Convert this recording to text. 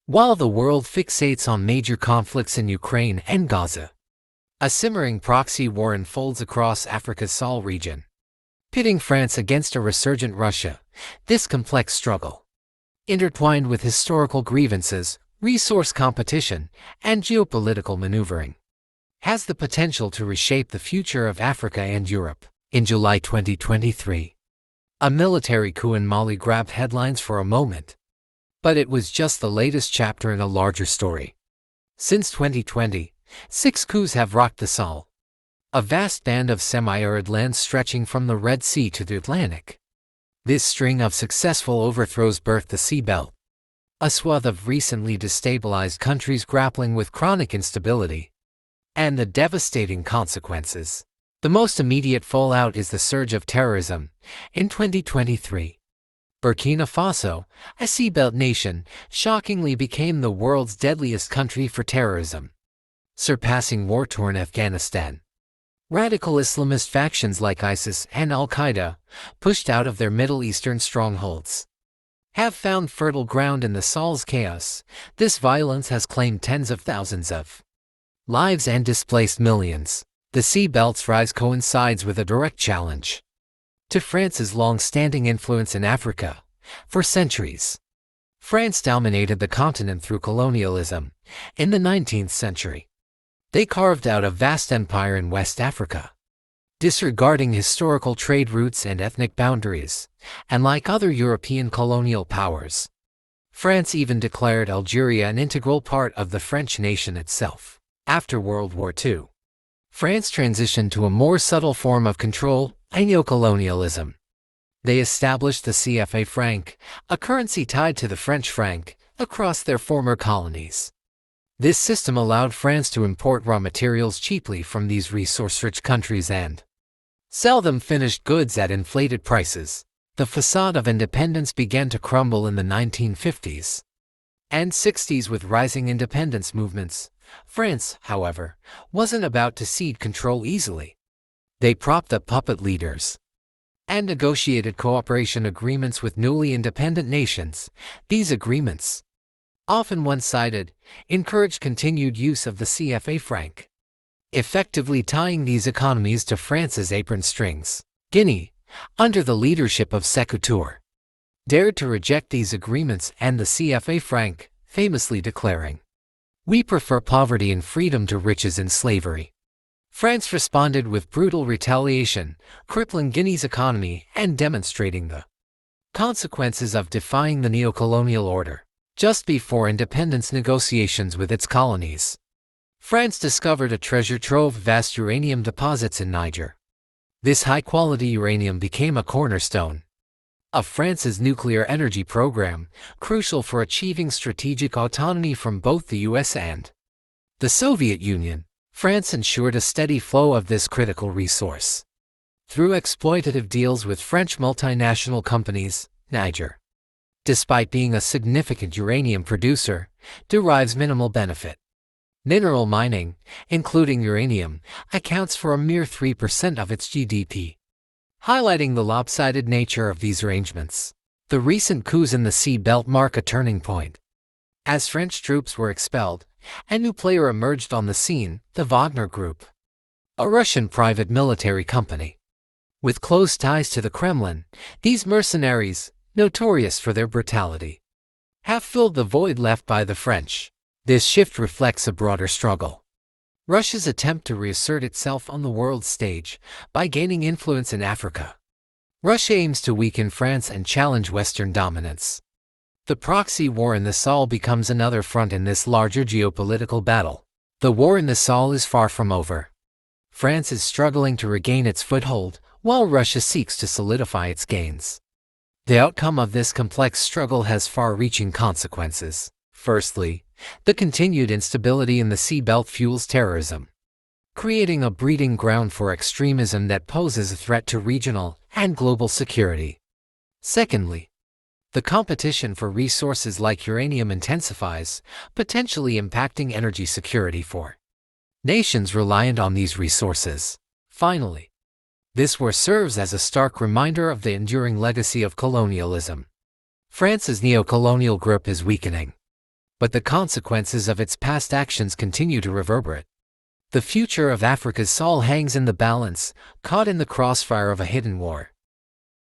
While the world fixates on major conflicts in Ukraine and Gaza, a simmering proxy war unfolds across Africa's Sahel region, pitting France against a resurgent Russia. This complex struggle, intertwined with historical grievances, resource competition, and geopolitical maneuvering, has the potential to reshape the future of Africa and Europe. In July 2023, a military coup in Mali grabbed headlines for a moment, but it was just the latest chapter in a larger story. Since 2020, 6 coups have rocked the Sahel, a vast band of semi-arid lands stretching from the Red Sea to the Atlantic. This string of successful overthrows birthed the Sea Belt, a swath of recently destabilized countries grappling with chronic instability and the devastating consequences. The most immediate fallout is the surge of terrorism. In 2023, Burkina Faso, a Sea Belt nation, shockingly became the world's deadliest country for terrorism, surpassing war-torn Afghanistan. Radical Islamist factions like ISIS and Al-Qaeda, pushed out of their Middle Eastern strongholds, have found fertile ground in the Sahel's chaos. This violence has claimed tens of thousands of lives and displaced millions. The Sea Belt's rise coincides with a direct challenge to France's long-standing influence in Africa. For centuries, France dominated the continent through colonialism. In the 19th century, they carved out a vast empire in West Africa, disregarding historical trade routes and ethnic boundaries. And like other European colonial powers, France even declared Algeria an integral part of the French nation itself. After World War II, France transitioned to a more subtle form of control, neocolonialism. They established the CFA franc, a currency tied to the French franc, across their former colonies. This system allowed France to import raw materials cheaply from these resource-rich countries and sell them finished goods at inflated prices. The facade of independence began to crumble in the 1950s and 60s with rising independence movements. France, however, wasn't about to cede control easily. They propped up puppet leaders and negotiated cooperation agreements with newly independent nations. These agreements, often one-sided, encouraged continued use of the CFA franc, effectively tying these economies to France's apron strings. Guinea, under the leadership of Sékou Touré, dared to reject these agreements and the CFA franc, famously declaring, "We prefer poverty and freedom to riches and slavery." France responded with brutal retaliation, crippling Guinea's economy and demonstrating the consequences of defying the neocolonial order. Just before independence negotiations with its colonies, France discovered a treasure trove of vast uranium deposits in Niger. This high-quality uranium became a cornerstone of France's nuclear energy program, crucial for achieving strategic autonomy from both the US and the Soviet Union. France ensured a steady flow of this critical resource through exploitative deals with French multinational companies. Niger, despite being a significant uranium producer, derives minimal benefit. Mineral mining, including uranium, accounts for a mere 3% of its GDP, highlighting the lopsided nature of these arrangements. The recent coups in the Sea Belt mark a turning point. As French troops were expelled, a new player emerged on the scene, the Wagner Group, a Russian private military company. With close ties to the Kremlin, these mercenaries, notorious for their brutality, have filled the void left by the French. This shift reflects a broader struggle. Russia's attempt to reassert itself on the world stage by gaining influence in Africa. Russia aims to weaken France and challenge Western dominance. The proxy war in the Sahel becomes another front in this larger geopolitical battle. The war in the Sahel is far from over. France is struggling to regain its foothold, while Russia seeks to solidify its gains. The outcome of this complex struggle has far-reaching consequences. Firstly, the continued instability in the Sea Belt fuels terrorism, creating a breeding ground for extremism that poses a threat to regional and global security. Secondly, the competition for resources like uranium intensifies, potentially impacting energy security for nations reliant on these resources. Finally, this war serves as a stark reminder of the enduring legacy of colonialism. France's neo-colonial grip is weakening, but the consequences of its past actions continue to reverberate. The future of Africa's Sahel hangs in the balance, caught in the crossfire of a hidden war.